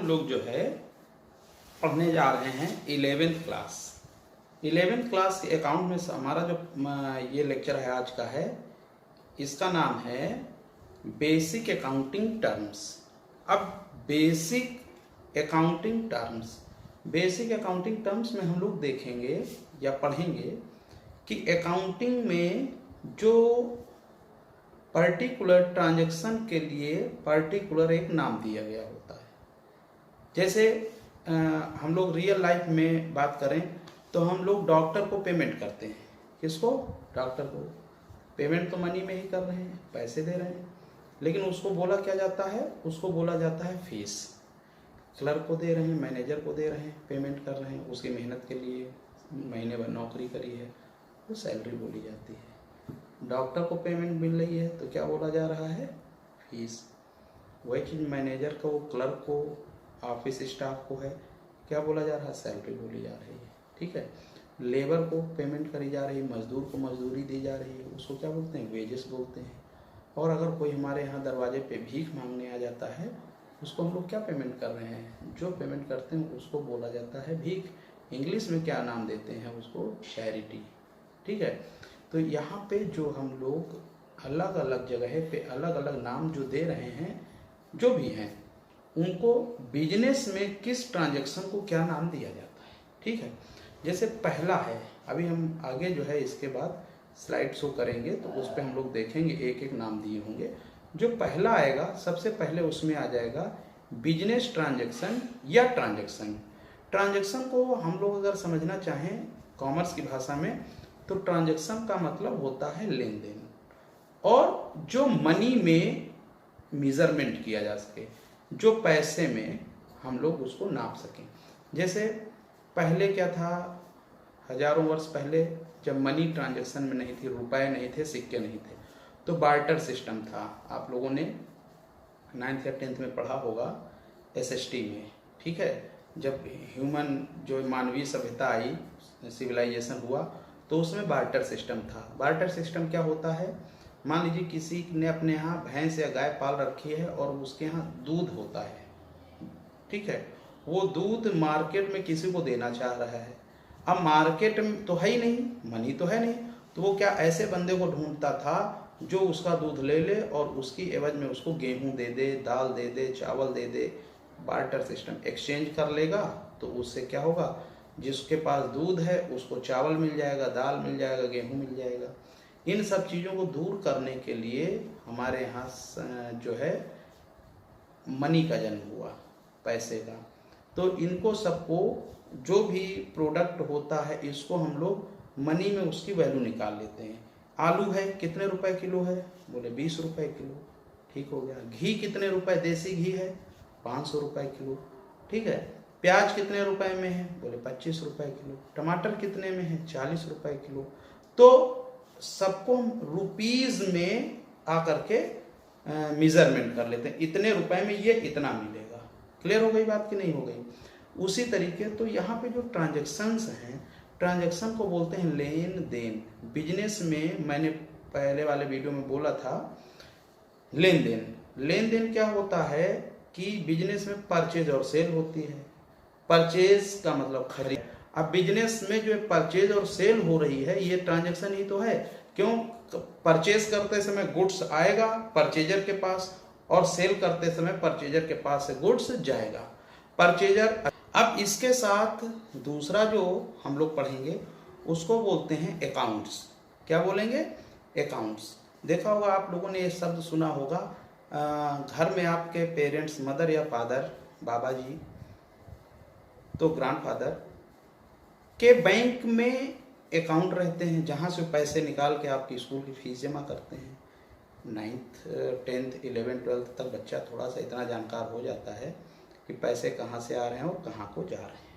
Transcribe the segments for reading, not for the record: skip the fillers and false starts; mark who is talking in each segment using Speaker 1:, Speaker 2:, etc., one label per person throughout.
Speaker 1: लोग जो है पढ़ने जा रहे हैं 11th क्लास। 11th क्लास के अकाउंट में हमारा जो ये लेक्चर है आज का है, इसका नाम है बेसिक अकाउंटिंग टर्म्स। अब बेसिक अकाउंटिंग टर्म्स में हम लोग देखेंगे या पढ़ेंगे कि अकाउंटिंग में जो पर्टिकुलर ट्रांजैक्शन के लिए पर्टिकुलर एक नाम दिया गया होता है। जैसे हम लोग रियल लाइफ में बात करें तो हम लोग डॉक्टर को पेमेंट करते हैं। किसको? डॉक्टर को। पेमेंट तो मनी में ही कर रहे हैं, पैसे दे रहे हैं, लेकिन उसको बोला क्या जाता है? उसको बोला जाता है फीस। क्लर्क को दे रहे हैं, मैनेजर को दे रहे हैं, पेमेंट कर रहे हैं, उसकी मेहनत के लिए महीने भर नौकरी करी है, वो सैलरी बोली जाती है। डॉक्टर को पेमेंट मिल रही है तो क्या बोला जा रहा है? फीस। वही चीज़ मैनेजर को, क्लर्क को, ऑफिस स्टाफ को है, क्या बोला जा रहा है? सैलरी बोली जा रही है। ठीक है। लेबर को पेमेंट करी जा रही है, मजदूर को मजदूरी दी जा रही है, उसको क्या बोलते हैं? वेजेस बोलते हैं। और अगर कोई हमारे यहाँ दरवाजे पे भीख मांगने आ जाता है, उसको हम लोग क्या पेमेंट कर रहे हैं? जो पेमेंट करते हैं उसको बोला जाता है भीख। इंग्लिश में क्या नाम देते हैं उसको? चैरिटी। ठीक है। तो यहाँ पे जो हम लोग अलग अलग जगह पे अलग अलग नाम जो दे रहे हैं, जो भी हैं, उनको बिजनेस में किस ट्रांजैक्शन को क्या नाम दिया जाता है। ठीक है। जैसे पहला है, अभी हम आगे जो है इसके बाद स्लाइड शो करेंगे तो उस पर हम लोग देखेंगे, एक एक नाम दिए होंगे। जो पहला आएगा सबसे पहले उसमें आ जाएगा बिजनेस ट्रांजैक्शन या ट्रांजैक्शन। ट्रांजैक्शन को हम लोग अगर समझना चाहें कॉमर्स की भाषा में तो ट्रांजैक्शन का मतलब होता है लेन देन, और जो मनी में मेजरमेंट किया जा सके, जो पैसे में हम लोग उसको नाप सकें। जैसे पहले क्या था, हजारों वर्ष पहले जब मनी ट्रांजैक्शन में नहीं थी, रुपए नहीं थे, सिक्के नहीं थे, तो बार्टर सिस्टम था। आप लोगों ने 9th या 10th में पढ़ा होगा SST में। ठीक है। जब ह्यूमन जो मानवीय सभ्यता आई, सिविलाइजेशन हुआ, तो उसमें बार्टर सिस्टम था। बार्टर सिस्टम क्या होता है? मान लीजिए किसी ने अपने यहाँ भैंस या गाय पाल रखी है और उसके यहाँ दूध होता है। ठीक है। वो दूध मार्केट में किसी को देना चाह रहा है। अब मार्केट में तो है ही नहीं, मनी तो है नहीं, तो वो क्या ऐसे बंदे को ढूंढता था जो उसका दूध ले ले और उसकी एवज में उसको गेहूं दे दे, दाल दे दे, चावल दे दे। बार्टर सिस्टम एक्सचेंज कर लेगा तो उससे क्या होगा? जिसके पास दूध है उसको चावल मिल जाएगा, दाल मिल जाएगा, गेहूं मिल जाएगा। इन सब चीज़ों को दूर करने के लिए हमारे यहाँ जो है मनी का जन्म हुआ, पैसे का। तो इनको सबको, जो भी प्रोडक्ट होता है, इसको हम लोग मनी में उसकी वैल्यू निकाल लेते हैं। आलू है, कितने रुपए किलो है? बोले 20 रुपए किलो। ठीक हो गया। घी कितने रुपए? देसी घी है 500 रुपए किलो। ठीक है। प्याज कितने रुपए में है? बोले 25 रुपए किलो। टमाटर कितने में है? 40 रुपए किलो। तो सबको हम रुपीज में आकर के मेजरमेंट कर लेते हैं, इतने रुपए में ये इतना मिलेगा। क्लियर हो गई बात कि नहीं हो गई? उसी तरीके तो यहाँ पे जो ट्रांजैक्शंस हैं, ट्रांजैक्शन को बोलते हैं लेन देन। बिजनेस में मैंने पहले वाले वीडियो में बोला था लेन देन। लेन देन क्या होता है कि बिजनेस में परचेज और सेल होती है। परचेज का मतलब खरीद। अब बिजनेस में जो परचेज और सेल हो रही है, ये ट्रांजैक्शन ही तो है। क्यों? परचेज करते समय गुड्स आएगा परचेजर के पास, और सेल करते समय परचेजर के पास से गुड्स जाएगा। परचेजर। अब इसके साथ दूसरा जो हम लोग पढ़ेंगे उसको बोलते हैं अकाउंट्स। क्या बोलेंगे? अकाउंट्स। देखा होगा आप लोगों ने ये शब्द सुना होगा। घर में आपके पेरेंट्स, मदर या फादर, बाबा जी तो ग्रैंडफादर के बैंक में अकाउंट रहते हैं, जहाँ से पैसे निकाल के आपकी स्कूल की फीस जमा करते हैं। 9th 10th 11th 12th तक बच्चा थोड़ा सा इतना जानकार हो जाता है कि पैसे कहाँ से आ रहे हैं और कहाँ को जा रहे हैं।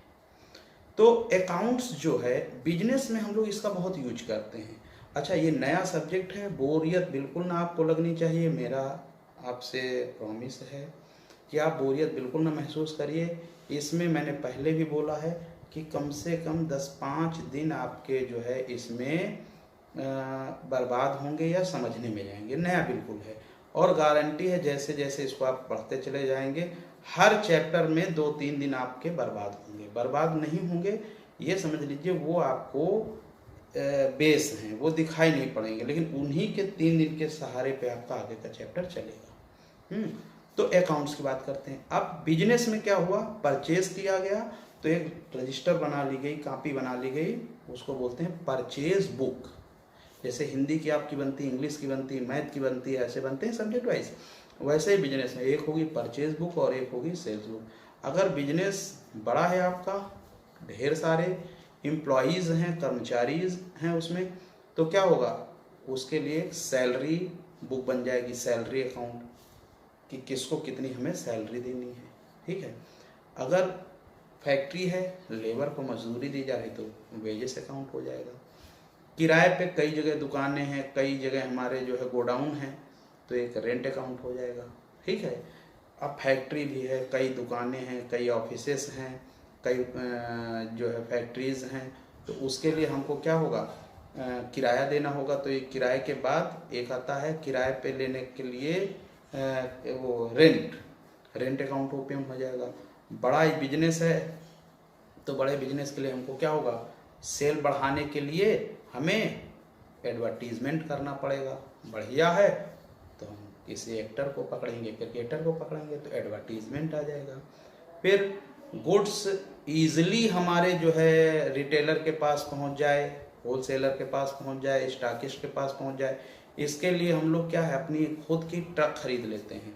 Speaker 1: तो अकाउंट्स जो है बिजनेस में हम लोग इसका बहुत यूज करते हैं। अच्छा, ये नया सब्जेक्ट है, बोरियत बिल्कुल ना आपको लगनी चाहिए। मेरा आपसे प्रॉमिस है कि आप बोरियत बिल्कुल ना महसूस करिए। इसमें मैंने पहले भी बोला है कि कम से कम 10-5 दिन आपके जो है इसमें बर्बाद होंगे या समझने में जाएंगे। नया बिल्कुल है। और गारंटी है जैसे जैसे इसको आप पढ़ते चले जाएंगे हर चैप्टर में 2-3 दिन आपके बर्बाद होंगे। बर्बाद नहीं होंगे ये समझ लीजिए, वो आपको बेस हैं, वो दिखाई नहीं पड़ेंगे, लेकिन उन्हीं के 3 दिन के सहारे पे आपका आगे का चैप्टर चलेगा। तो अकाउंट्स की बात करते हैं। अब बिजनेस में क्या हुआ, परचेज किया गया तो एक रजिस्टर बना ली गई, कॉपी बना ली गई, उसको बोलते हैं परचेज बुक। जैसे हिंदी की आपकी बनती, इंग्लिश की बनती, मैथ की बनती है, ऐसे बनते हैं सब्जेक्ट वाइज, वैसे ही बिजनेस में एक होगी परचेज बुक और एक होगी सेल्स बुक। अगर बिजनेस बड़ा है आपका, ढेर सारे एम्प्लॉयज़ हैं, कर्मचारीज हैं उसमें, तो क्या होगा, उसके लिए सैलरी बुक बन जाएगी, सैलरी अकाउंट कि किसको कितनी हमें सैलरी देनी है। ठीक है। अगर फैक्ट्री है, लेबर को मजदूरी दी जा रही तो वेजेस अकाउंट हो जाएगा। किराए पे कई जगह दुकानें हैं, कई जगह हमारे जो है गोडाउन हैं, तो एक रेंट अकाउंट हो जाएगा। ठीक है। अब फैक्ट्री भी है, कई दुकानें हैं, कई ऑफिसेस हैं, कई जो है फैक्ट्रीज हैं, तो उसके लिए हमको क्या होगा, किराया देना होगा। तो ये किराए के बाद एक आता है किराए पे लेने के लिए वो रेंट अकाउंट ओपन हो जाएगा। बड़ा बिजनेस है तो बड़े बिजनेस के लिए हमको क्या होगा, सेल बढ़ाने के लिए हमें एडवर्टीजमेंट करना पड़ेगा। बढ़िया है तो हम किसी एक्टर को पकड़ेंगे, क्रिकेटर को पकड़ेंगे तो एडवर्टीजमेंट आ जाएगा। फिर गुड्स ईजिली हमारे जो है रिटेलर के पास पहुंच जाए, होलसेलर के पास पहुंच जाए, स्टॉकिस्ट के पास पहुंच जाए, इसके लिए हम लोग क्या है, अपनी खुद की ट्रक खरीद लेते हैं।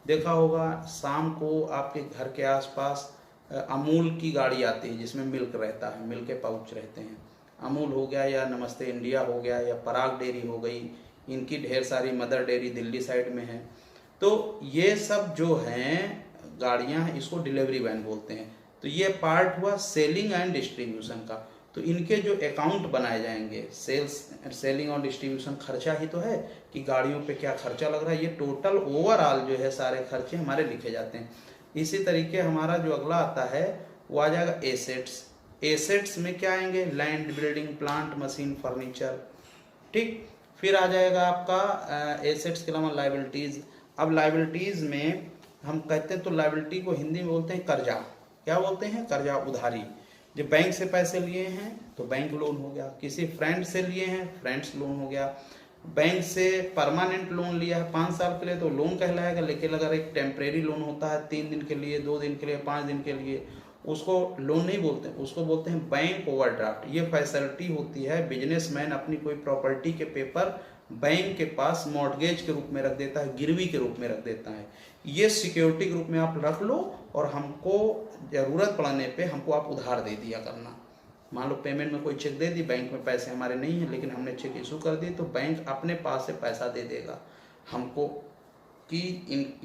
Speaker 1: देखा होगा शाम को आपके घर के आसपास अमूल की गाड़ी आती है जिसमें मिल्क रहता है, मिल्क के पाउच रहते हैं। अमूल हो गया या नमस्ते इंडिया हो गया या पराग डेयरी हो गई, इनकी ढेर सारी मदर डेयरी दिल्ली साइड में है। तो ये सब जो हैं गाड़ियाँ, इसको डिलीवरी वैन बोलते हैं। तो ये पार्ट हुआ सेलिंग एंड डिस्ट्रीब्यूशन का। तो इनके जो अकाउंट बनाए जाएंगे, सेलिंग और डिस्ट्रीब्यूशन खर्चा ही तो है कि गाड़ियों पे क्या खर्चा लग रहा है, ये टोटल ओवरऑल जो है सारे खर्चे हमारे लिखे जाते हैं। इसी तरीके हमारा जो अगला आता है वो आ जाएगा एसेट्स। एसेट्स में क्या आएंगे, land, building, plant, machine, furniture. ठीक। फिर आ जाएगा आपका एसेट्स के अलावा लाइबिलिटीज। अब लाइबिलिटीज में हम कहते हैं तो लाइबिलिटी को हिंदी में बोलते हैं कर्जा। क्या बोलते हैं, कर्जा, उधारी। जब बैंक से पैसे लिए हैं तो बैंक लोन हो गया, किसी फ्रेंड से लिए हैं फ्रेंड्स लोन हो गया, बैंक से परमानेंट लोन लिया है 5 साल के लिए तो लोन कहलाएगा। लेकिन अगर एक टेम्परेरी लोन होता है 3 दिन के लिए, 2 दिन के लिए, 5 दिन के लिए, उसको लोन नहीं बोलते, उसको बोलते हैं बैंक ओवरड्राफ्ट। ये फैसिलिटी होती है, बिजनेसमैन अपनी कोई प्रॉपर्टी के पेपर बैंक के पास मॉर्गेज के रूप में रख देता है, गिरवी के रूप में रख देता है। ये सिक्योरिटी के रूप में आप रख लो और हमको जरूरत पड़ने पे हमको आप उधार दे दिया करना। मान लो पेमेंट में कोई चेक दे दी, बैंक में पैसे हमारे नहीं हैं लेकिन हमने चेक इशू कर दी, तो बैंक अपने पास से पैसा दे देगा हमको कि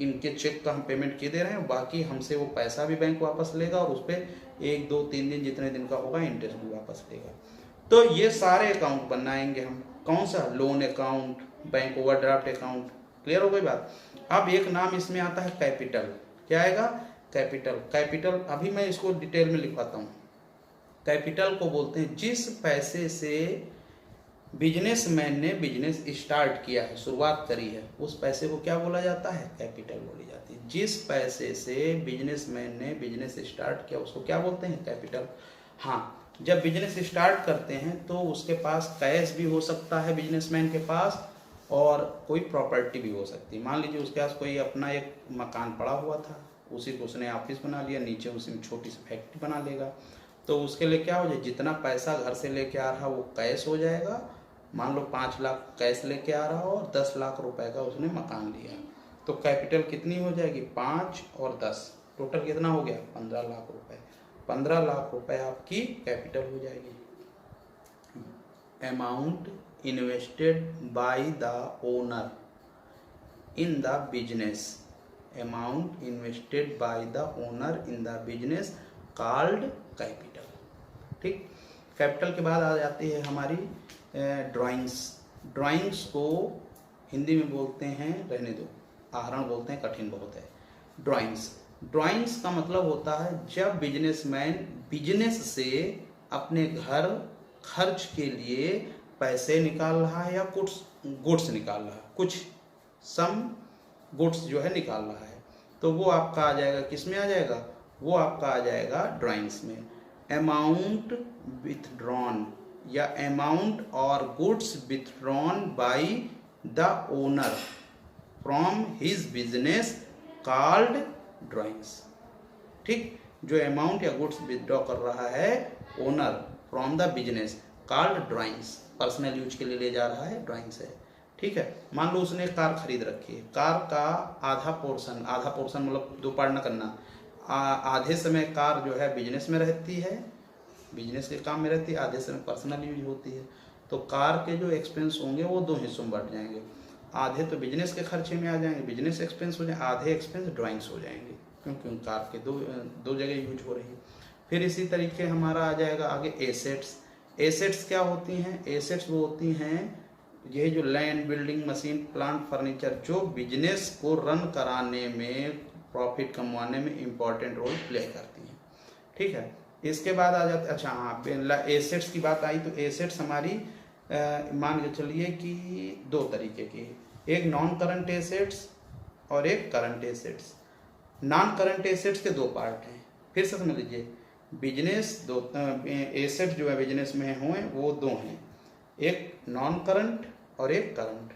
Speaker 1: इनके चेक का हम पेमेंट किए दे रहे हैं, बाकी हमसे वो पैसा भी बैंक वापस लेगा और उस पर 1, 2, 3 दिन जितने दिन का होगा इंटरेस्ट भी वापस लेगा। तो ये सारे अकाउंट बनाएंगे हम। कौन सा, loan account, bank overdraft account. Clear हो गई बात। अब एक नाम इसमें आता है कैपिटल। क्या आएगा, कैपिटल। कैपिटल अभी मैं इसको डिटेल में लिखवाता हूँ। कैपिटल को बोलते हैं जिस पैसे से बिजनेसमैन ने बिजनेस स्टार्ट किया है, शुरुआत करी है, उस पैसे को क्या बोला जाता है, कैपिटल बोली जाती है। जिस पैसे से बिजनेसमैन ने बिजनेस स्टार्ट किया उसको क्या बोलते हैं, कैपिटल। हाँ, जब बिजनेस स्टार्ट करते हैं तो उसके पास कैश भी हो सकता है बिजनेसमैन के पास, और कोई प्रॉपर्टी भी हो सकती है। मान लीजिए उसके पास कोई अपना एक मकान पड़ा हुआ था, उसी को उसने ऑफिस बना लिया, नीचे उसमें छोटी सी फैक्ट्री बना लेगा, तो उसके लिए क्या हो जाए, जितना पैसा घर से लेके आ रहा वो कैश हो जाएगा। मान लो 5 लाख कैश लेके आ रहा हो और 10 लाख रुपए का उसने मकान लिया, तो कैपिटल कितनी हो जाएगी, 5 और 10, टोटल कितना हो गया, 15 लाख रुपए। 15 लाख रुपए आपकी कैपिटल हो जाएगी। Amount invested by the owner in the business, amount invested by the owner in the business called capital. ठीक। कैपिटल के बाद आ जाती है हमारी ड्राइंग्स। ड्राइंग्स को हिंदी में बोलते हैं, रहने दो, आहरण बोलते हैं, कठिन बहुत है। ड्राइंग्स का मतलब होता है जब बिजनेसमैन बिजनेस से अपने घर खर्च के लिए पैसे निकाल रहा है या कुछ गुड्स निकाल रहा है, कुछ सम गुड्स जो है निकाल रहा है, तो वो आपका आ जाएगा, किस में आ जाएगा, वो आपका आ जाएगा ड्राइंग्स में। अमाउंट विथड्रॉन या अमाउंट और goods withdrawn by the owner from his business called drawings. ठीक, जो अमाउंट या गुड्स विथड्रॉ कर रहा है owner from the business called drawings, personal use के लिए ले जा रहा है, ड्राइंग्स है। ठीक है, मान लो उसने कार खरीद रखी है, कार का आधा पोर्शन मतलब दो पार्ट न करना, आधे समय कार जो है बिजनेस में रहती है, बिजनेस के काम में रहती है, आधे समय पर्सनल यूज होती है। तो कार के जो एक्सपेंस होंगे वो दो हिस्सों में बढ़ जाएंगे, आधे तो बिजनेस के खर्चे में आ जाएंगे, बिजनेस एक्सपेंस हो जाएंगे, आधे एक्सपेंस ड्राइंग्स हो जाएंगे, क्योंकि कार के दो जगह यूज हो रही है। फिर इसी तरीके हमारा आ जाएगा आगे एसेट्स। एसेट्स क्या होती हैं, एसेट्स वो होती हैं ये जो land, building, machine, plant, furniture, जो बिजनेस को रन कराने में, प्रॉफिट कमाने में इंपॉर्टेंट रोल प्ले करती हैं। ठीक है, इसके बाद आ जाता, अच्छा हाँ, एसेट्स की बात आई तो एसेट्स हमारी मान के चलिए कि दो तरीके की, एक नॉन करंट एसेट्स और एक current assets. Non current assets के दो पार्ट हैं, फिर से समझ लीजिए, बिजनेस दो एसेट जो है बिजनेस में हुए वो दो हैं, एक नॉन करंट और एक करंट।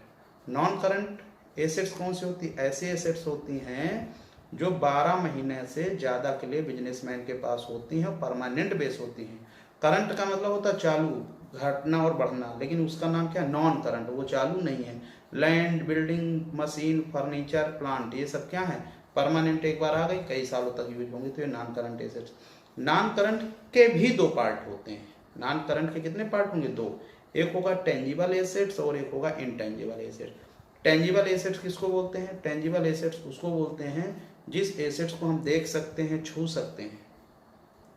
Speaker 1: नॉन करंट एसेट्स कौन सी होती है, ऐसी एसेट्स होती हैं जो 12 महीने से ज़्यादा के लिए बिजनेसमैन के पास होती हैं, परमानेंट बेस होती हैं। करंट का मतलब होता है चालू, घटना और बढ़ना, लेकिन उसका नाम क्या है, नॉन करंट, वो चालू नहीं है। Land, building, machine, furniture, plant, ये सब क्या है, परमानेंट, एक बार आ गई कई सालों तक यूज होंगे, तो ये non current assets. Non current के भी दो पार्ट होते हैं। नॉन करंट के कितने पार्ट होंगे, दो, एक होगा टेंजिबल एसेट्स और एक होगा इनटेंजिबल एसेट्स। टेंजिबल एसेट्स किसको बोलते हैं, टेंजिबल एसेट्स उसको बोलते हैं जिस एसेट्स को हम देख सकते हैं, छू सकते हैं।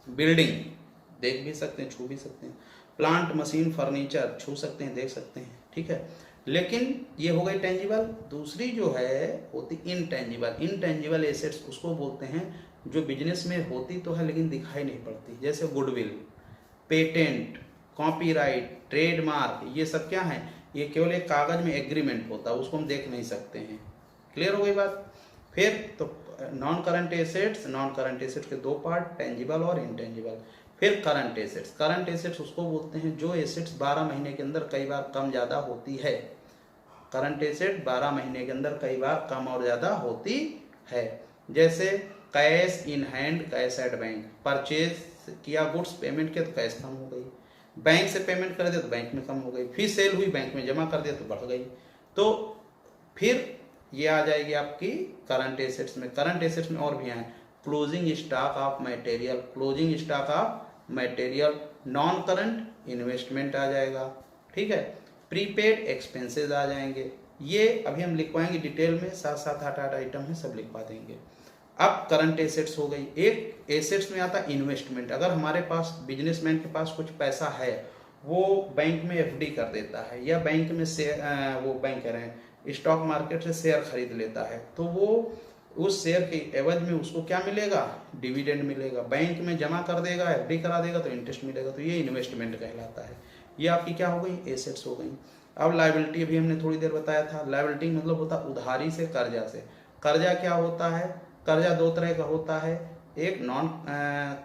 Speaker 1: बिल्डिंग देख भी सकते हैं, छू भी सकते हैं, प्लांट, मशीन, फर्नीचर छू सकते हैं, देख सकते हैं। ठीक है, लेकिन ये हो गई टेंजिबल। दूसरी जो है होती इनटेंजिबल। इनटेंजिबल एसेट्स उसको बोलते हैं जो बिजनेस में होती तो है लेकिन दिखाई नहीं पड़ती, जैसे गुडविल, पेटेंट, कॉपीराइट, ट्रेडमार्क, ये सब क्या है, ये केवल एक कागज में एग्रीमेंट होता है, उसको हम देख नहीं सकते हैं। क्लियर हो गई बात। फिर तो non current assets, non current assets के दो पार्ट, टेंजिबल और इनटेंजिबल। फिर करंट एसेट्स, करंट एसेट्स उसको बोलते हैं जो एसेट्स 12 महीने के अंदर कई बार कम ज़्यादा होती है। करंट एसेट 12 महीने के अंदर कई बार कम और ज़्यादा होती है, जैसे cash in hand, cash at bank, purchase किया गुड्स, पेमेंट किया तो कैश कम हो गई, बैंक से पेमेंट कर दिया तो बैंक में कम हो गई, फिर सेल हुई बैंक में जमा कर दिया तो बढ़ गई। तो फिर ये आ जाएगी आपकी करंट एसेट्स में। करंट एसेट्स में और भी हैं, closing stock of material, closing stock of material, non current investment आ जाएगा। ठीक है, प्रीपेड एक्सपेंसेस आ जाएंगे। ये अभी हम लिखवाएंगे डिटेल में, 7-7 8-8 आइटम है, सब लिखवा देंगे। अब करंट एसेट्स हो गई। एक एसेट्स में आता है इन्वेस्टमेंट। अगर हमारे पास, बिजनेसमैन के पास कुछ पैसा है, वो बैंक में एफडी कर देता है, या बैंक में वो बैंक कह रहे हैं स्टॉक मार्केट से शेयर खरीद लेता है, तो वो उस शेयर के एवज में उसको क्या मिलेगा, डिविडेंड मिलेगा। बैंक में जमा कर देगा, एफडी करा देगा तो इंटरेस्ट मिलेगा, तो ये इन्वेस्टमेंट कहलाता है। ये आपकी क्या हो गई, एसेट्स हो गई। अब लायबिलिटी अभी हमने थोड़ी देर बताया था। लायबिलिटी मतलब होता उधारी से, कर्जा से। कर्जा क्या होता है, कर्जा दो तरह का होता है, एक नॉन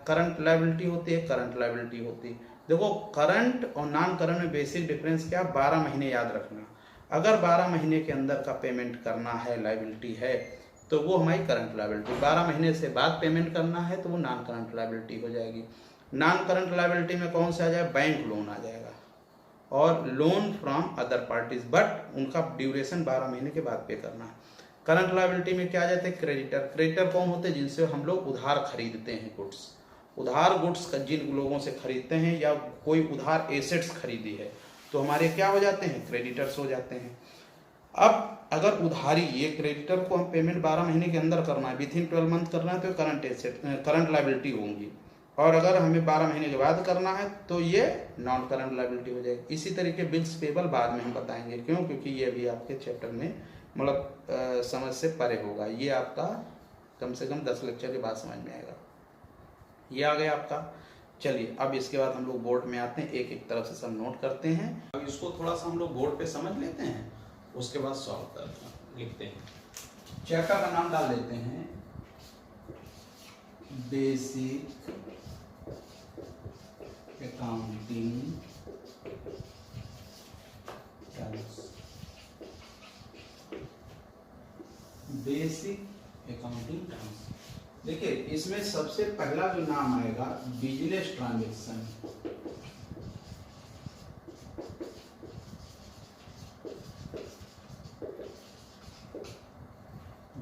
Speaker 1: करंट लायबिलिटी होती है, करंट लायबिलिटी होती है। देखो, करंट और नॉन करंट में बेसिक डिफरेंस क्या, 12 महीने याद रखना। अगर 12 महीने के अंदर का पेमेंट करना है, लायबिलिटी है, तो वो हमारी करंट लायबिलिटी। 12 महीने से बाद पेमेंट करना है तो वो नॉन करंट लायबिलिटी हो जाएगी। नॉन करंट लायबिलिटी में कौन सा आ जाएगा, बैंक लोन आ जाएगा, और loan from other parties, but उनका ड्यूरेशन 12 महीने के बाद पे करना है। करंट लायबिलिटी में क्या आ जाते हैं, क्रेडिटर। क्रेडिटर कौन होते हैं, जिनसे हम लोग उधार खरीदते हैं गुड्स। उधार गुड्स जिन लोगों से खरीदते हैं, या कोई उधार एसेट्स खरीदी है, तो हमारे क्या हो जाते हैं, क्रेडिटर्स हो जाते हैं। अब अगर उधारी, ये क्रेडिटर को हम पेमेंट 12 महीने के अंदर करना है, विथिन 12 मंथ करना है, तो करंट एसेट, करंट लायबिलिटी होंगी। और अगर हमें 12 महीने के बाद करना है तो ये नॉन करंट लायबिलिटी हो जाएगी। इसी तरीके बिल्स पेबल बाद में हम बताएंगे, क्यों, क्योंकि ये भी आपके चैप्टर में मतलब समझ से परे होगा। ये आपका कम से कम 10 लेक्चर के बाद समझ में आएगा। ये आ गया आपका। चलिए, अब इसके बाद हम लोग बोर्ड में आते हैं, एक एक तरफ से सब नोट करते हैं। अब इसको थोड़ा सा हम लोग बोर्ड पे समझ लेते हैं, उसके बाद सॉल्व करते हैं, लिखते हैं। चैप्टर का नाम डाल देते हैं basic accounting terms. Basic accounting terms. देखिए इसमें सबसे पहला जो नाम आएगा बिजनेस ट्रांजैक्शन।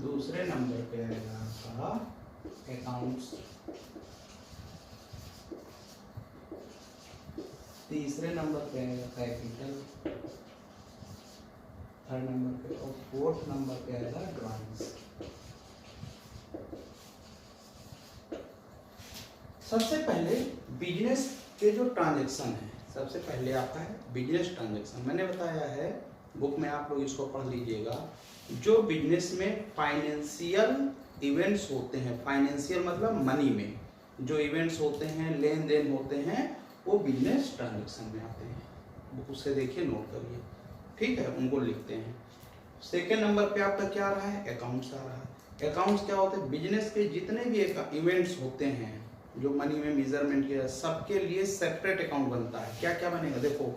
Speaker 1: दूसरे नंबर पे आएगा आपका अकाउंट्स। तीसरे नंबर पे आएगा कैपिटल। थर्ड नंबर पे और फोर्थ नंबर पे आएगा ड्राइंग्स। सबसे पहले बिजनेस के जो ट्रांजैक्शन है, सबसे पहले आता है बिजनेस ट्रांजैक्शन। मैंने बताया है बुक में, आप लोग इसको पढ़ लीजिएगा। जो बिजनेस में फाइनेंशियल इवेंट्स होते हैं, फाइनेंशियल मतलब मनी में जो इवेंट्स होते हैं, लेन देन होते हैं, वो बिजनेस ट्रांजैक्शन में आते हैं। बुक उससे देखिए, नोट करिए, ठीक है, उनको लिखते हैं। सेकेंड नंबर पे आपका क्या आ रहा है, अकाउंट्स आ रहा है। अकाउंट्स क्या होते हैं, बिजनेस के जितने भी इवेंट्स होते हैं जो मनी में मेजरमेंट किया, सबके लिए सेपरेट अकाउंट बनता है। क्या क्या बनेगा, देखो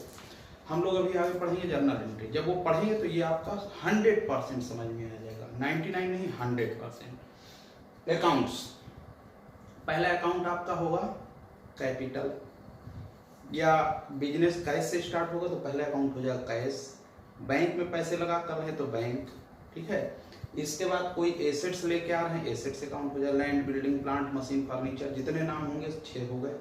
Speaker 1: हम लोग अभी आगे पढ़ेंगे जर्नल एंट्री। जब वो पढ़ेंगे तो ये आपका 100% समझ में आ जाएगा, 99 नहीं 100%। अकाउंट्स, पहला अकाउंट आपका होगा कैपिटल, या बिजनेस कैश से स्टार्ट होगा तो पहला अकाउंट हो जाएगा कैश। बैंक में पैसे लगा कर रहे तो बैंक, ठीक है। इसके बाद कोई एसेट्स लेके आ रहे हैं, एसेट्स अकाउंट हो जाएगा। Land, building, plant, machine, furniture, जितने नाम होंगे 6 हो गए।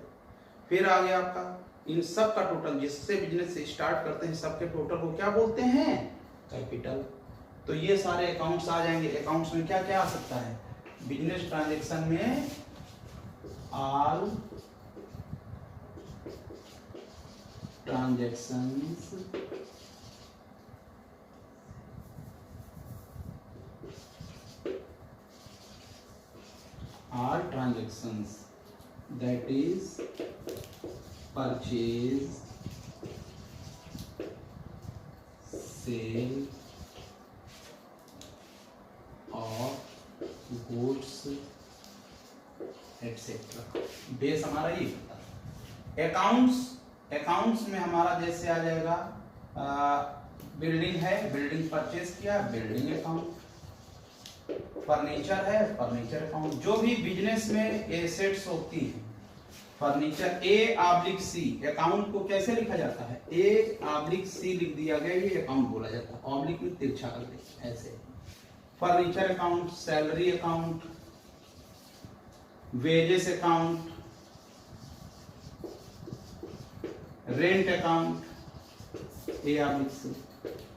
Speaker 1: फिर आ गया आपका इन सब का टोटल, जिससे बिजनेस स्टार्ट करते हैं सबके टोटल को क्या बोलते हैं, कैपिटल। तो ये सारे अकाउंट्स आ जाएंगे। अकाउंट्स में क्या क्या आ सकता है, बिजनेस ट्रांजैक्शन में all transactions are transactions, that is purchase, sale of goods etc. Base हमारा ये होता है। अकाउंट्स में हमारा जैसे आ जाएगा बिल्डिंग है, बिल्डिंग परचेज किया, बिल्डिंग अकाउंट। फर्नीचर है, फर्नीचर अकाउंट। जो भी बिजनेस में एसेट्स होती है, फर्नीचर A/C, अकाउंट को कैसे लिखा जाता है, A/C लिख दिया गया, ये अकाउंट बोला जाता है। ऑब्लिक में तिरछा कर दे ऐसे। Furniture account, salary account, wages account, rent account, A/C,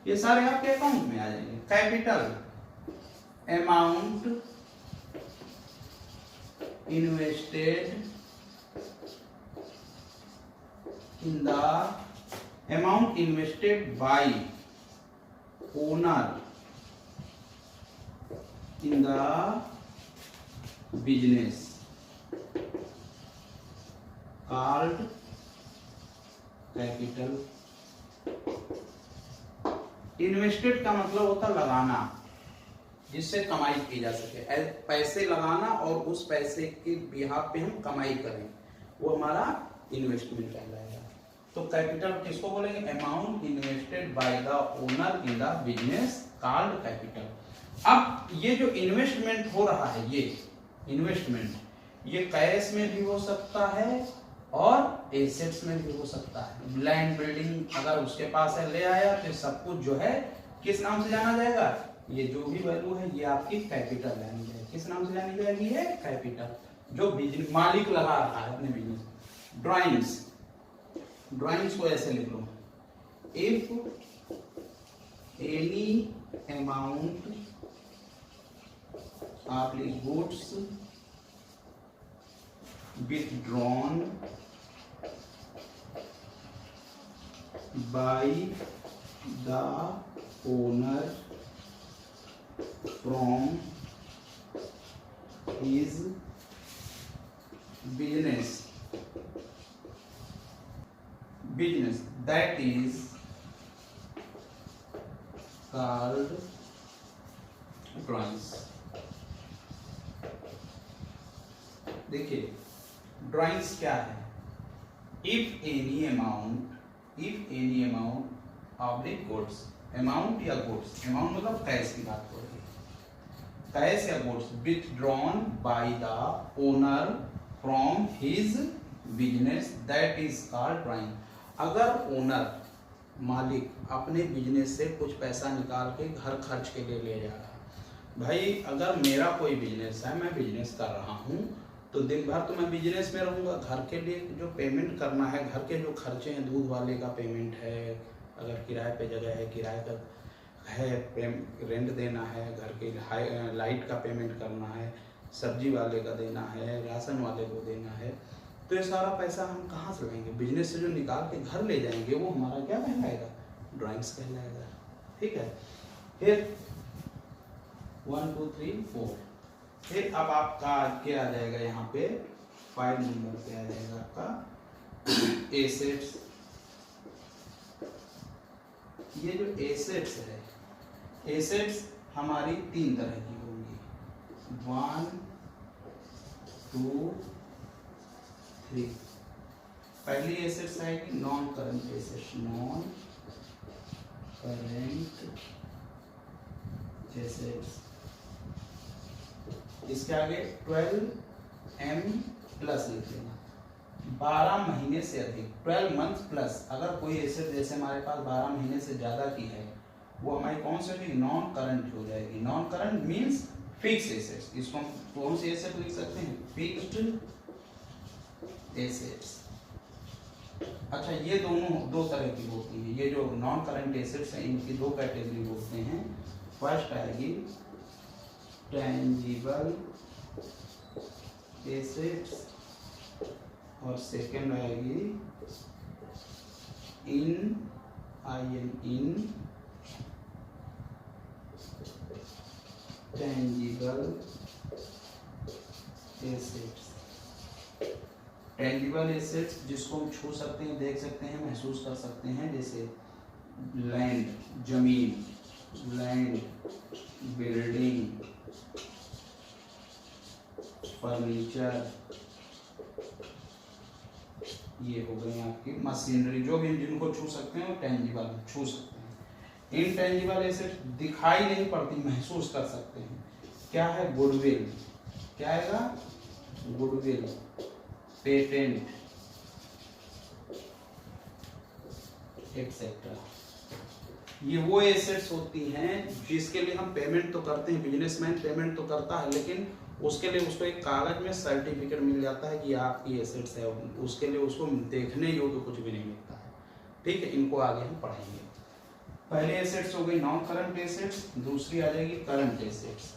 Speaker 1: ये सारे आपके अकाउंट में आ जाएंगे। Capital, amount invested in the amount invested by owner in the business called capital। Invested का मतलब होता लगाना, जिससे कमाई की जा सके। पैसे लगाना और उस पैसे के बिहाफ पे हम कमाई करें, वो हमारा इन्वेस्टमेंट कहलाएगा। तो कैपिटल किसको बोलेंगे, amount invested by the owner in the business called capital. अब ये जो इन्वेस्टमेंट हो रहा है, ये इन्वेस्टमेंट ये कैश में भी हो सकता है और एसेट्स में भी हो सकता है। लैंड, बिल्डिंग अगर उसके पास है, ले आया, तो सब कुछ जो है किस नाम से जाना जाएगा, ये जो भी वैल्यू है ये आपकी कैपिटल जानी जाएगी। किस नाम से जानी जाएगी, ये कैपिटल, जो बिजनेस मालिक लगा रहा है अपने बिजनेस। ड्राइंग्स, ड्राइंग्स को ऐसे लिख लो, if any amount of goods withdrawn by the owner from his business that is called drawings. देखिए ड्राइंग्स क्या है, if any amount oblique goods, amount या गुड्स, अमाउंट मतलब कैश की बात हो रही है, कैश या goods withdrawn by the owner from his business that is called drawing. अगर ओनर मालिक अपने बिजनेस से कुछ पैसा निकाल के घर खर्च के लिए ले जा रहा है, भाई अगर मेरा कोई बिजनेस है, मैं बिजनेस कर रहा हूँ तो दिन भर तो मैं बिजनेस में रहूँगा, घर के लिए जो पेमेंट करना है, घर के जो खर्चे हैं, दूध वाले का पेमेंट है, अगर किराए पे जगह है किराए का है, रेंट देना है, घर के लाइट का पेमेंट करना है, सब्जी वाले का देना है, राशन वाले को देना है, तो ये सारा पैसा हम कहाँ से लाएंगे? बिजनेस से जो निकाल के घर ले जाएंगे वो हमारा क्या कहलाएगा? ड्राइंग्स कहलाएगा। ठीक है, फिर 1 2 3 4, फिर अब आपका क्या आ जाएगा यहाँ पे 5 नंबर पे आ जाएगा आपका एसेट्स। ये जो एसेट्स है, एसेट्स हमारी 3 तरह की होंगी, 1 2 3। पहली एसेट्स आएगी non current assets, non current assets. इसके आगे 12M प्लस लिख लेना, 12 महीने से अधिक, 12 मंथ प्लस। अगर कोई एसेट जैसे हमारे पास 12 महीने से ज्यादा की है, वो हमारी कौन सी होगी? नॉन करंट हो जाएगी। Non current means fix assets. इसको हम कौन सी एसेट लिख सकते हैं? Fixed assets. अच्छा, ये दोनों 2 तरह की होती है। ये जो नॉन करंट एसेट्स हैं इनकी 2 कैटेगरी होते हैं। फर्स्ट आएगी टेंजिबल एसेट्स और सेकंड आएगी इन टेंजिबल एसेट्स। टेंजिबल एसेट्स जिसको हम छू सकते हैं, देख सकते हैं, महसूस कर सकते हैं, जैसे लैंड, जमीन, लैंड, बिल्डिंग, फर्नीचर, ये हो गई आपकी मशीनरी। जो भी जिनको छू सकते हैं वो टेंजिबल छू सकते हैं। इनटेंजिबल एसेट दिखाई नहीं पड़ती, महसूस कर सकते हैं। क्या है? गुडविल। क्या आएगा? Goodwill, patent, etcetera. ये वो एसेट्स होती हैं जिसके लिए हम पेमेंट तो करते हैं, बिजनेसमैन पेमेंट तो करता है, लेकिन उसके लिए उसको एक कागज में सर्टिफिकेट मिल जाता है कि आपकी एसेट्स है। उसके लिए उसको देखने योग्य कुछ भी नहीं मिलता है। ठीक है, इनको आगे हम पढ़ेंगे। पहले एसेट्स हो गई नॉन करंट एसेट्स, दूसरी आ जाएगी करंट एसेट्स।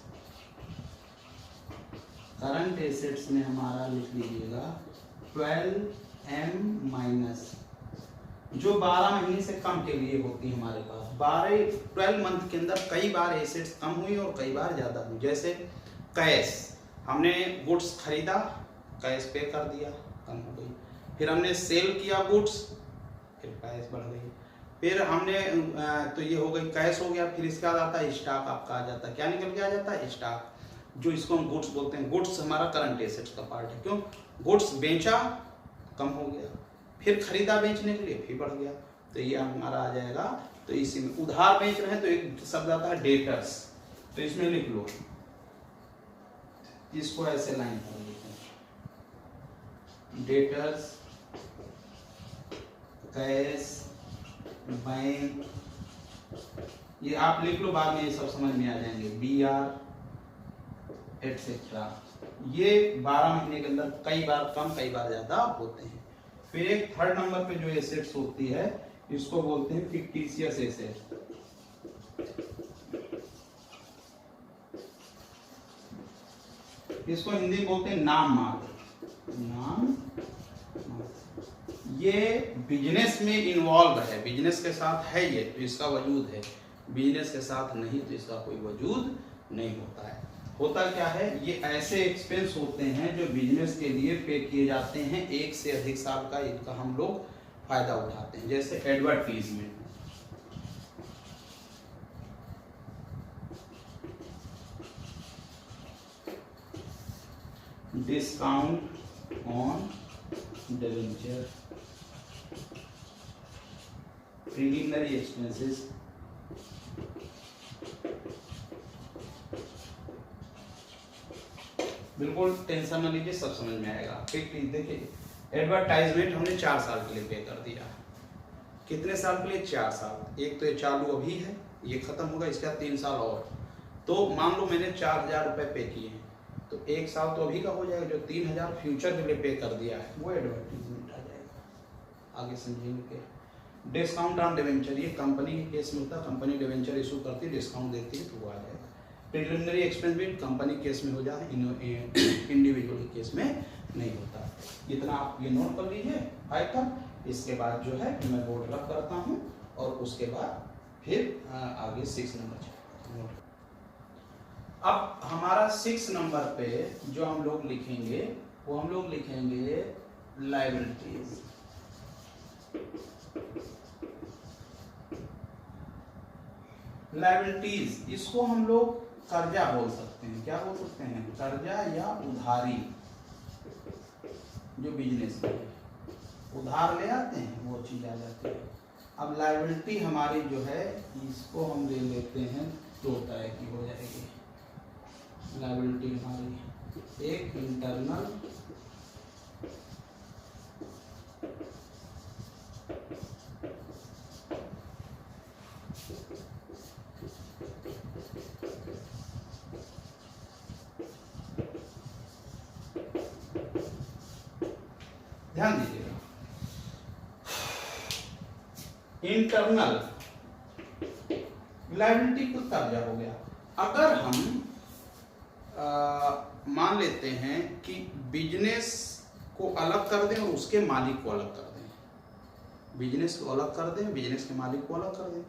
Speaker 1: करंट एसेट्स में हमारा लिख लीजिएगा 12M माइनस, जो 12 महीने से कम के लिए होती है हमारे पास। 12 मंथ के अंदर कई बार एसेट्स कम हुई और कई बार ज्यादा हुई। जैसे कैश, हमने गुड्स खरीदा, कैश पे कर दिया, कम हो गई। फिर हमने सेल किया गुड्स, फिर कैश बढ़ गई। फिर हमने तो ये हो गई, कैश हो गया। फिर इसके बाद आता है स्टॉक, आपका आ जाता है। क्या निकल के आ जाता है? स्टॉक, जो इसको हम गुड्स बोलते हैं। गुड्स हमारा करंट एसेट्स का पार्ट है। क्यों? गुड्स बेचा, कम हो गया, फिर खरीदा बेचने के लिए, फिर बढ़ गया, तो ये हमारा आ जाएगा। तो इसी में उधार बेच रहे हैं तो एक शब्द आता है डेटर्स, तो इसमें लिख लो, इसको ऐसे लाइन पर लिखें, डेटर्स, कैश, बैंक, ये आप लिख लो, बाद में ये सब समझ में आ जाएंगे। BR etcetera. ये 12 महीने के अंदर कई बार कम कई बार ज्यादा होते हैं। फिर एक थर्ड नंबर पे जो एसेट्स होती है इसको बोलते हैं फिक्टिशियस एसेट। इसको हिंदी में बोलते हैं नाम मात्र। नाम मात्र। ये बिजनेस में इन्वॉल्व है, बिजनेस के साथ है, ये तो इसका वजूद है। बिजनेस के साथ नहीं तो इसका कोई वजूद नहीं होता है। होता क्या है? ये ऐसे एक्सपेंस होते हैं जो बिजनेस के लिए पे किए जाते हैं, 1 से अधिक साल का इनका हम लोग फायदा उठाते हैं। जैसे advertisement, discount on debenture, preliminary expenses, बिल्कुल टेंशन न लीजिए, सब समझ में आएगा। फिर देखिए एडवर्टाइजमेंट हमने 4 साल के लिए पे कर दिया। कितने साल के लिए? 4 साल। एक तो ये चालू अभी है, ये खत्म होगा, इसके बाद 3 साल और। तो मान लो मैंने 4000 रुपये पे किए हैं, तो 1 साल तो अभी का हो जाएगा, जो 3000 फ्यूचर के लिए पे कर दिया है वो एडवर्टाइजमेंट आ जाएगा। आगे समझेंगे। डिस्काउंट ऑन डिवेंचर, ये कंपनी के केस में होता है, कंपनी डिवेंचर इशू करती है, डिस्काउंट देती है, तो वो आ जाएगा। प्रीलिमिनरी एक्सपेंस भी कंपनी केस में हो जाता है, इंडिविजुअल केस में नहीं होता। इतना आप ये नोट कर लीजिए 5 तक। इसके बाद जो है मैं बोर्ड रख करता हूँ और उसके बाद फिर आगे 6 नंबर। अब हमारा 6 नंबर पे जो हम लोग लिखेंगे वो हम लोग लिखेंगे लायबिलिटीज। लायबिलिटीज, इसको हम लोग कर्जा बोल सकते हैं। क्या बोल सकते हैं? कर्जा या उधारी। जो बिजनेस में उधार ले आते हैं वो चीज आ जाती है। अब लायबिलिटी हमारी जो है इसको हम ले लेते हैं, 2 तरह की हो जाएगी लायबिलिटी हमारी। एक इंटरनल ध्यान दीजिएगा, इंटरनल लायबिलिटी को कर्जा हो गया। अगर हम मान लेते हैं कि बिजनेस को अलग कर दें और उसके मालिक को अलग कर दें, बिजनेस को अलग कर दें, बिजनेस के मालिक को अलग कर दें,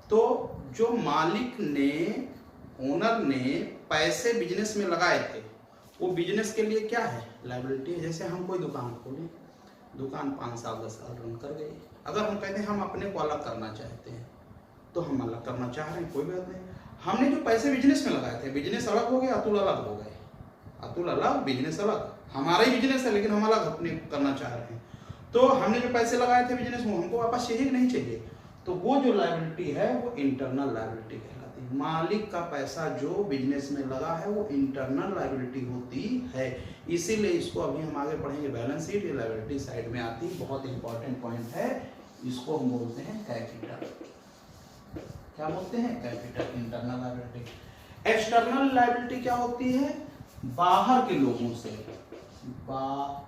Speaker 1: तो जो मालिक ने, ओनर ने पैसे बिजनेस में लगाए थे वो बिजनेस के लिए क्या है? लायबिलिटी है। जैसे हम कोई दुकान खोलें, दुकान 5 साल 10 साल रन कर गई, अगर हम कहते हैं हम अपने को अलग करना चाहते हैं तो हम अलग करना चाह रहे हैं, कोई बात नहीं। हमने जो पैसे बिजनेस में लगाए थे, बिजनेस अलग हो गया, अतुल अलग हो गए, अतुल अलग, बिजनेस अलग। हमारा ही बिजनेस है लेकिन हम अलग अपने करना चाह रहे हैं, तो हमने जो पैसे लगाए थे बिजनेस में हमको वापस चाहिए कि नहीं चाहिए? तो वो जो लायबिलिटी है वो इंटरनल लायबिलिटी कहलाती है। मालिक का पैसा जो बिजनेस में लगा है वो इंटरनल लायबिलिटी होती है। इसीलिए इसको अभी हम आगे पढ़ेंगे बैलेंस शीट, ये लायबिलिटी साइड में आती है, बहुत इंपॉर्टेंट पॉइंट है। इसको हम बोलते हैं कैपिटल। क्या बोलते हैं? Capital, internal liability. External liability क्या होती है? बाहर के लोगों से, बाहर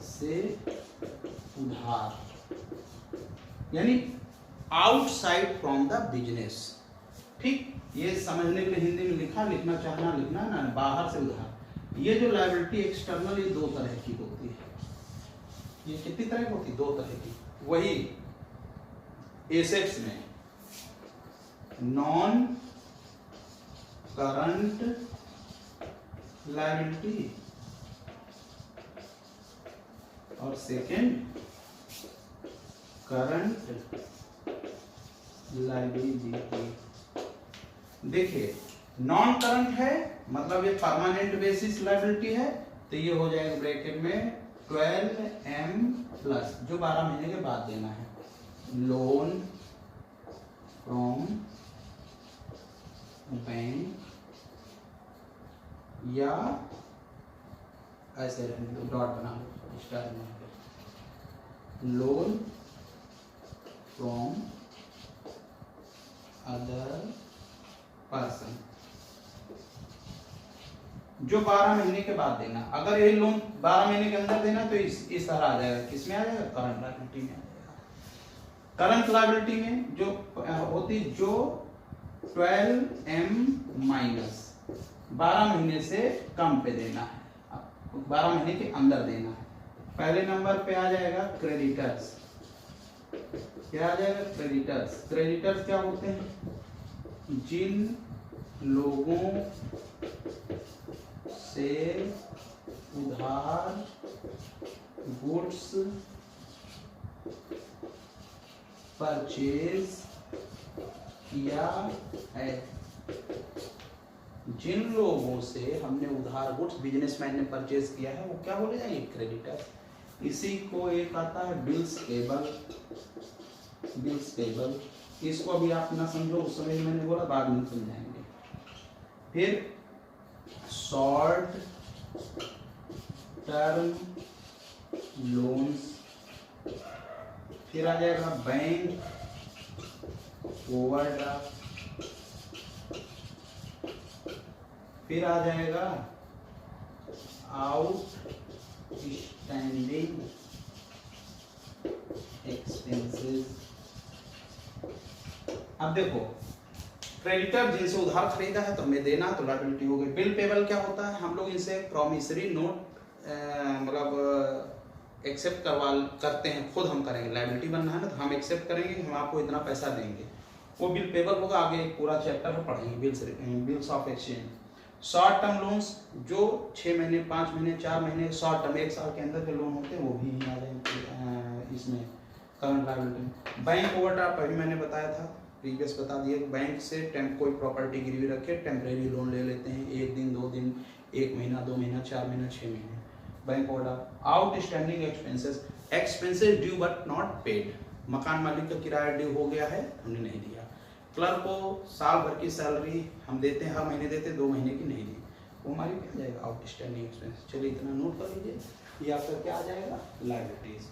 Speaker 1: से उधार, यानी आउटसाइड फ्रॉम द बिजनेस। ठीक, ये समझने के लिए हिंदी में लिखना चाहना लिखना ना, बाहर से उधार। ये जो लायबिलिटी एक्सटर्नल, ये 2 तरह की होती है। ये कितनी तरह की होती है? 2 तरह की। वही एसेट्स में नॉन करंट लायबिलिटी और सेकेंड करंट लायबिलिटी। देखिए नॉन करंट है मतलब ये परमानेंट बेसिस लायबिलिटी है, तो ये हो जाएगा ब्रैकेट में 12M प्लस, जो 12 महीने के बाद देना है। लोन फ्रॉम बैंक, या ऐसे रहने दो, डॉट बना लो, स्टार बना लो, लोन फ्रॉम अदर पर्सन, जो 12 महीने के बाद देना। अगर ये लोन 12 महीने के अंदर देना तो इस तरह आ जाएगा। किसमें आ जाएगा? करंट लायबिलिटी में आ जाएगा। करंट लायबिलिटी में जो होती, जो 12M माइनस 12 महीने से कम पे देना है, 12 महीने के अंदर देना है। पहले नंबर पे आ जाएगा क्रेडिटर्स। क्या आ जाएगा? क्रेडिटर्स। क्रेडिटर्स क्या होते हैं? जिन लोगों से उधार गुड्स परचेज किया है, जिन लोगों से हमने उधार गुड्स बिजनेसमैन ने परचेज किया है वो क्या बोले जाएंगे, क्रेडिटर। इसी को एक आता है बिल्स पेबल, बिल्स पेबल। इसको अभी आप ना समझो, उस समय मैंने बोला, बाद में समझाएंगे। फिर शॉर्ट टर्म लोन्स, फिर आ जाएगा बैंक ओवरड्राफ्ट, फिर आ जाएगा आउटस्टैंडिंग एक्सपेंसेस। अब देखो, क्रेडिटर जिनसे उधार खरीदा है तो हमें देना, तो लायबिलिटी हो गई। बिल पेबल क्या होता है, हम लोग इनसे प्रॉमिसरी नोट मतलब एक्सेप्ट करते हैं, खुद हम करेंगे, लायबिलिटी बनना है ना, तो हम एक्सेप्ट करेंगे, हम आपको इतना पैसा देंगे, वो बिल पेबल होगा। आगे एक पूरा चैप्टर में पढ़ेंगे bills of exchange. Short term loans जो 6 महीने 5 महीने 4 महीने शॉर्ट टर्म 1 साल के अंदर के लोन होते हैं वो भी आ जाएंगे इसमें करंट लायबिलिटी। बैंक ओवरड्राफ्ट अभी मैंने बताया था, प्रीवियस बता दिए, बैंक से कोई प्रॉपर्टी गिरवी रखे टेम्परेरी लोन ले लेते हैं, 1 दिन 2 दिन 1 महीना 2 महीना 4 महीना 6 महीने, bank overdraft. Outstanding expenses, expenses due but not paid, मकान मालिक का किराया ड्यू हो गया है, हमने नहीं दिया। क्लर्क को साल भर की सैलरी हम देते हैं, हर महीने देते हैं, 2 महीने की नहीं दी, वो हमारी क्या जाएगा, आउटस्टैंडिंग एक्सपेंस। चलिए इतना नोट कर लीजिए, ये आपका क्या आ जाएगा, लायबिलिटीज।